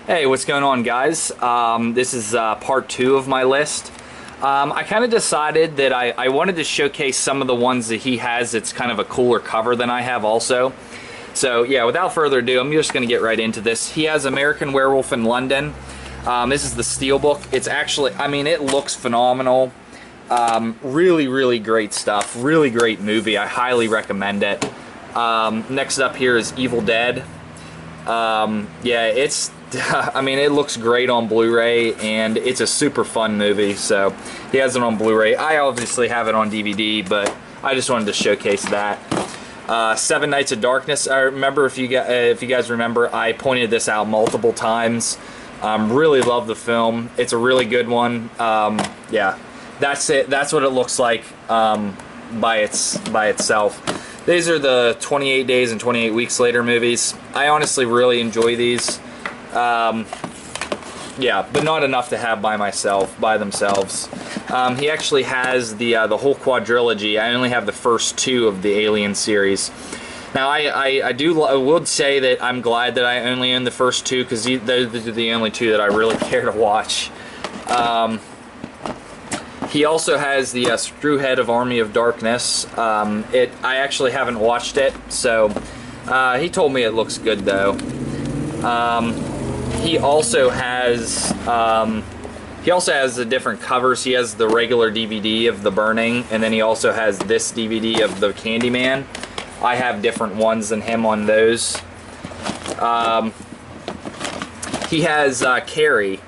Hey, what's going on, guys? This is part two of my list. I kind of decided that I wanted to showcase some of the ones that he has that's kind of a cooler cover than I have also. So yeah, without further ado, I'm just going to get right into this. He has American Werewolf in London. This is the Steelbook. It's actually, I mean, it looks phenomenal. Really, really great stuff. Really great movie. I highly recommend it. Next up here is Evil Dead. Yeah, it's, I mean, it looks great on Blu-ray, and it's a super fun movie, so he has it on Blu-ray. I obviously have it on DVD, but I just wanted to showcase that. Seven Nights of Darkness. I remember, if you guys remember, I pointed this out multiple times. Really love the film. It's a really good one. Yeah, that's it. That's what it looks like by itself. These are the 28 Days and 28 Weeks Later movies. I honestly really enjoy these. Yeah, but not enough to have by themselves. He actually has the whole quadrilogy. I only have the first two of the Alien series. Now, I would say that I'm glad that I only own the first two, because those are the only two that I really care to watch. He also has the Screwhead of Army of Darkness. I actually haven't watched it, so he told me it looks good though. He also has the different covers. He has the regular DVD of The Burning, and then he also has this DVD of the Candyman. I have different ones than him on those. He has Carrie.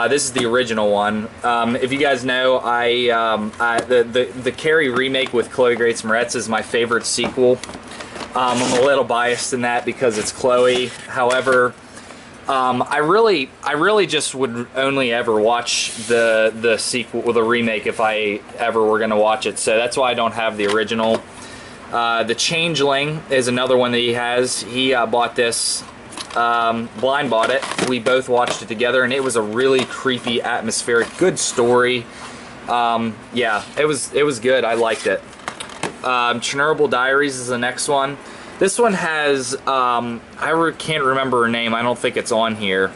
This is the original one. If you guys know, the Carrie remake with Chloe Grace Moretz is my favorite sequel. I'm a little biased in that because it's Chloe. However, I really just would only ever watch the sequel or the remake if I ever were going to watch it. So that's why I don't have the original. The Changeling is another one that he has. He bought this. Blind bought it. We both watched it together, and it was a really creepy, atmospheric, good story. Yeah, it was good. I liked it. Chernobyl Diaries is the next one. This one has, can't remember her name. I don't think it's on here.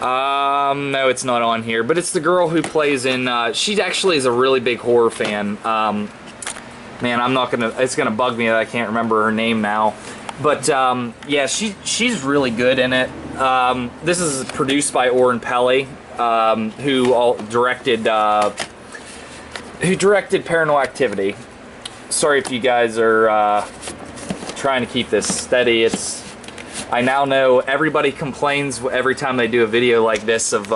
No, it's not on here. But it's the girl who plays in, she actually is a really big horror fan. Man, it's gonna bug me that I can't remember her name now. But, yeah, she's really good in it. This is produced by Oren Peli, who directed Paranormal Activity. Sorry if you guys are trying to keep this steady. I now know everybody complains every time they do a video like this of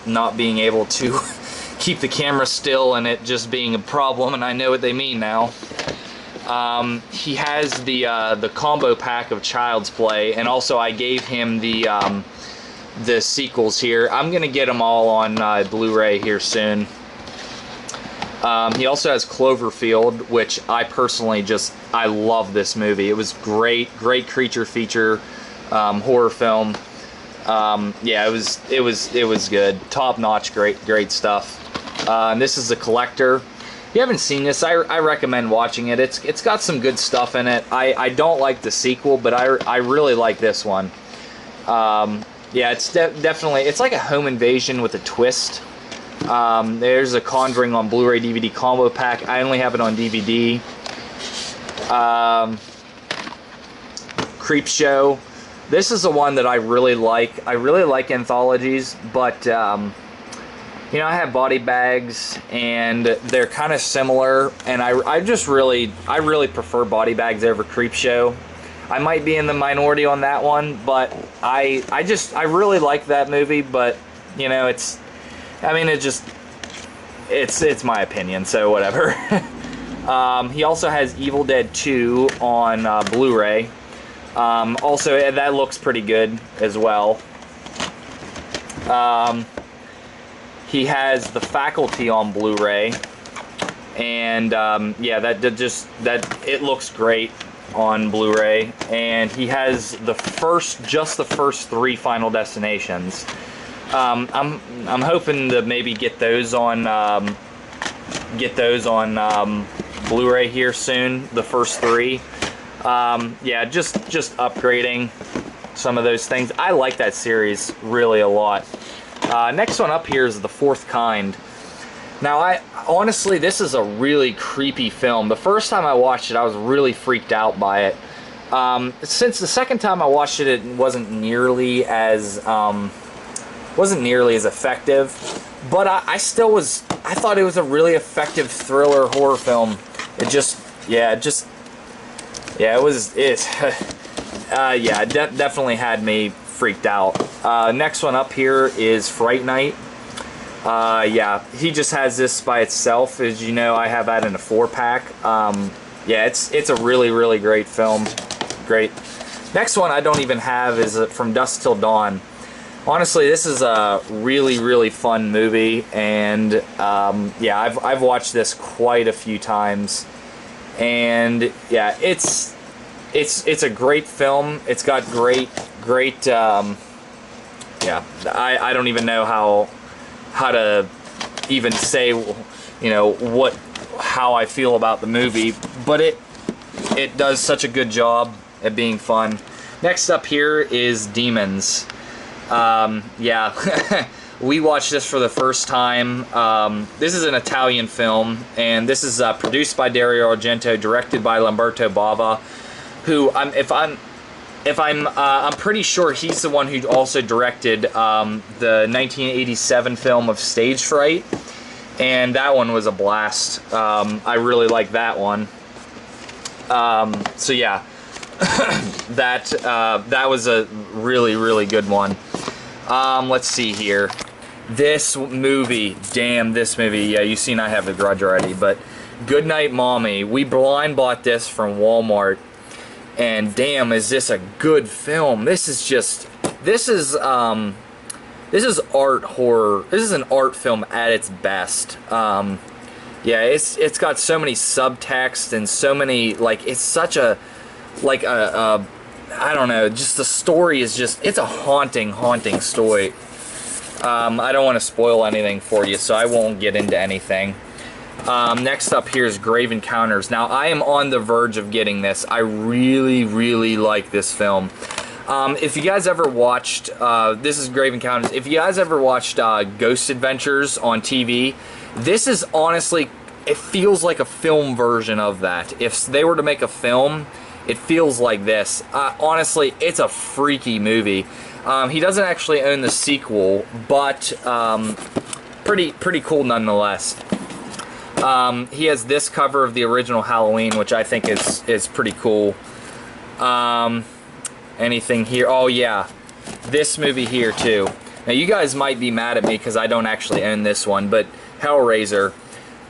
not being able to keep the camera still and it just being a problem, and I know what they mean now. He has the combo pack of Child's Play, and also I gave him the sequels here. I'm gonna get them all on Blu-ray here soon. He also has Cloverfield, which I personally I love this movie. It was great creature feature horror film. Yeah, it was good, top notch, great stuff. And this is The Collector. If you haven't seen this, I recommend watching it. It's got some good stuff in it. I don't like the sequel, but I really like this one. Yeah, it's definitely, it's like a home invasion with a twist. There's a Conjuring on Blu-ray DVD combo pack. I only have it on DVD. Creepshow. This is the one that I really like. I really like anthologies, but you know, I have Body Bags, and they're kind of similar, and I really prefer Body Bags over Creepshow. I might be in the minority on that one, but I really like that movie, but you know, it's my opinion, so whatever. He also has Evil Dead 2 on Blu-ray. Also, that looks pretty good as well. He has The Faculty on Blu-ray, and yeah, it looks great on Blu-ray. And he has just the first 3 Final Destinations. I'm hoping to maybe get those on Blu-ray here soon. The first 3. Yeah, just upgrading. some of those things. I like that series really a lot. Next one up here is The Fourth Kind. Now, honestly, this is a really creepy film. The first time I watched it, I was really freaked out by it. Since the second time I watched it, it wasn't nearly as effective. But I still was. I thought it was a really effective thriller horror film. It just, yeah, it was. Yeah, it definitely had me freaked out. Next one up here is Fright Night. Yeah, he just has this by itself. As you know, I have that in a 4-pack. Yeah, it's a really, really great film. Great. Next one I don't even have is From Dusk Till Dawn. Honestly, this is a really, really fun movie, and yeah, I've watched this quite a few times, and yeah, it's a great film. It's got great. Yeah, I don't even know how to even say, you know, how I feel about the movie, but it does such a good job at being fun. Next up here is Demons. Yeah, we watched this for the first time. This is an Italian film, and this is produced by Dario Argento, directed by Lamberto Bava, who I'm pretty sure he's the one who also directed the 1987 film of Stage Fright, and that one was a blast. I really like that one. So yeah, that was a really, really good one. Let's see here. This movie, damn, this movie. Yeah, you've seen I have the grudge already, but Goodnight Mommy. We blind bought this from Walmart, and damn, is this a good film. This is art horror. This is an art film at its best. Yeah, it's got so many subtext and so many, like, it's such a, like I don't know, just the story is just, it's a haunting story. I don't want to spoil anything for you, so I won't get into anything. Next up here is Grave Encounters. Now, I am on the verge of getting this. I really, really like this film. If you guys ever watched, this is Grave Encounters. If you guys ever watched Ghost Adventures on TV, this is honestly, it feels like a film version of that. If they were to make a film, it feels like this. Honestly, it's a freaky movie. He doesn't actually own the sequel, but pretty cool nonetheless. He has this cover of the original Halloween, which I think is pretty cool. Anything here? Oh yeah, this movie here too. Now you guys might be mad at me because I don't actually own this one, but Hellraiser.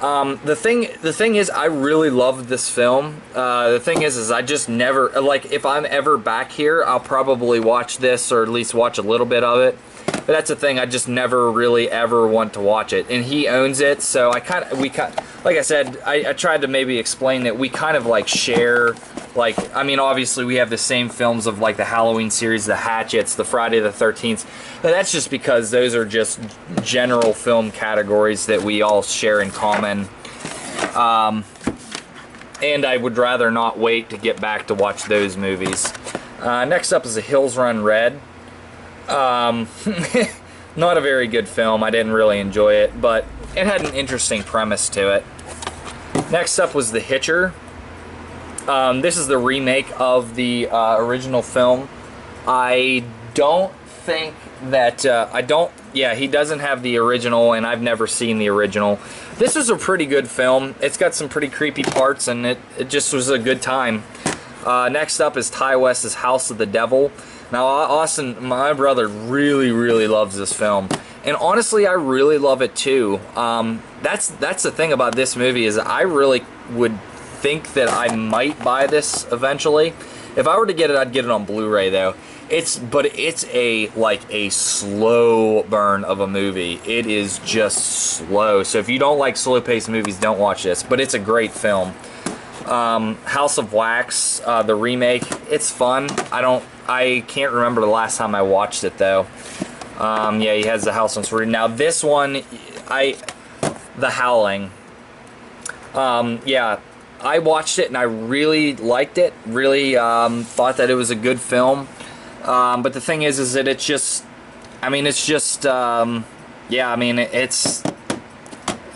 The thing is, I really loved this film. The thing is I just never, like, if I'm ever back here, I'll probably watch this, or at least watch a little bit of it. But that's the thing, I just never really ever want to watch it. And he owns it, so like I said, I tried to maybe explain that we kind of like share, like, I mean, obviously we have the same films of like the Halloween series, the Hatchets, the Friday the 13th, but that's just because those are just general film categories that we all share in common. And I would rather not wait to get back to watch those movies. Next up is A Hills Run Red. Not a very good film. I didn't really enjoy it, but it had an interesting premise to it. Next up was The Hitcher. This is the remake of the original film. I don't think that, yeah, he doesn't have the original, and I've never seen the original. This was a pretty good film. It's got some pretty creepy parts, and it just was a good time. Next up is Ty West's House of the Devil. Now, Austin, my brother, really, really loves this film. And honestly, I really love it too. That's the thing about this movie, is I really would think that I might buy this eventually. If I were to get it, I'd get it on Blu-ray though. But it's a slow burn of a movie. It is just slow. So if you don't like slow-paced movies, don't watch this. But it's a great film. House of Wax, the remake, it's fun. I can't remember the last time I watched it though. Yeah, he has the house on Sweden. Now this one, The Howling. Yeah, I watched it and I really liked it. Really thought that it was a good film. But the thing is that it's just, I mean, it's just, yeah, I mean,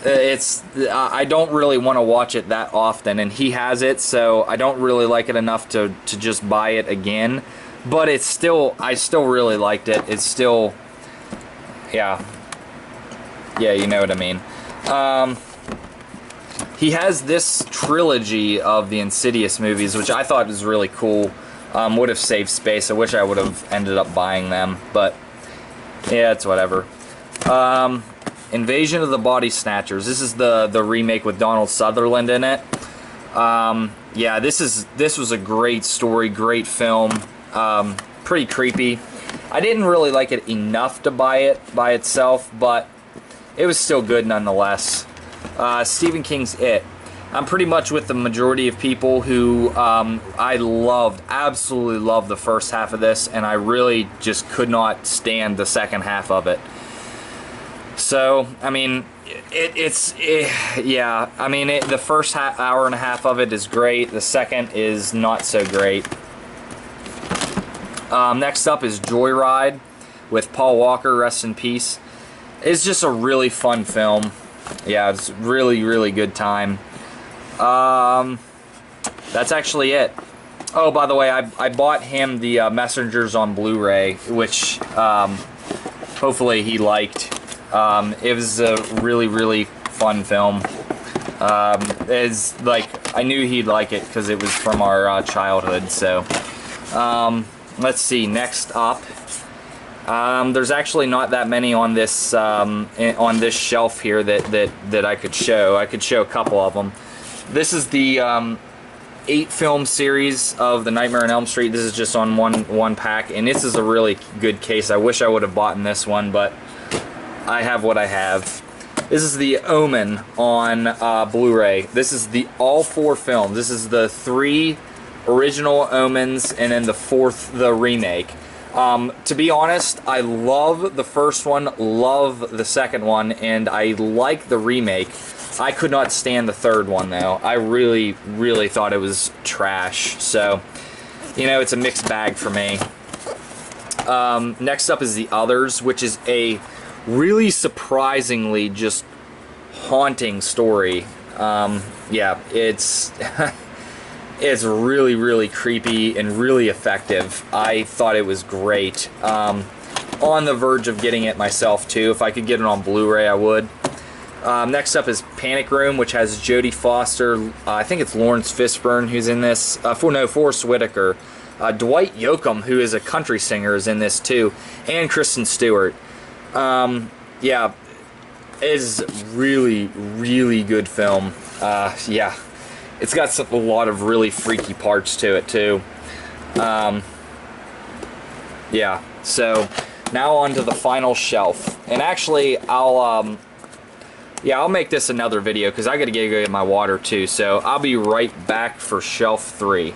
I don't really want to watch it that often, and he has it, so I don't really like it enough to just buy it again. But it's still, I still really liked it. It's still, yeah, you know what I mean. He has this trilogy of the Insidious movies, which I thought was really cool. Would have saved space. I wish I would have ended up buying them, but yeah, it's whatever. Invasion of the Body Snatchers. This is the remake with Donald Sutherland in it. Yeah, this was a great story, great film. Pretty creepy. I didn't really like it enough to buy it by itself, but it was still good nonetheless. Stephen King's It. I'm pretty much with the majority of people who I absolutely loved the first half of this, and I really just could not stand the second half of it. So, I mean, yeah, I mean, the first hour and a half of it is great. The second is not so great. Next up is Joyride with Paul Walker, rest in peace. It's just a really fun film. Yeah, it's really, really good time. That's actually it. Oh, by the way, I bought him the Messengers on Blu-ray, which hopefully he liked. It was a really, really fun film. It's like, I knew he'd like it because it was from our childhood. So let's see, next up. There's actually not that many on this shelf here that I could show. I could show a couple of them. This is the 8 film series of the Nightmare on Elm Street. This is just on one pack, and this is a really good case. I wish I would have bought this one, but I have what I have. This is the Omen on Blu-ray. This is all 4 films. This is the 3 original Omens, and then the 4th, the remake. To be honest, I love the first one, love the second one, and I like the remake. I could not stand the third one, though. I really, really thought it was trash. So, you know, it's a mixed bag for me. Next up is The Others, which is a really surprisingly just haunting story. Yeah, it's... It's really, really creepy and really effective. I thought it was great. On the verge of getting it myself, too. If I could get it on Blu-ray, I would. Next up is Panic Room, which has Jodie Foster. I think it's Lawrence Fishburne who's in this. Forrest Whitaker. Dwight Yoakam, who is a country singer, is in this, too. And Kristen Stewart. Yeah, it is really, really good film. Yeah. It's got a lot of really freaky parts to it, too. Yeah, so now on to the final shelf. And actually, I'll make this another video because I gotta go get my water, too. So I'll be right back for shelf 3.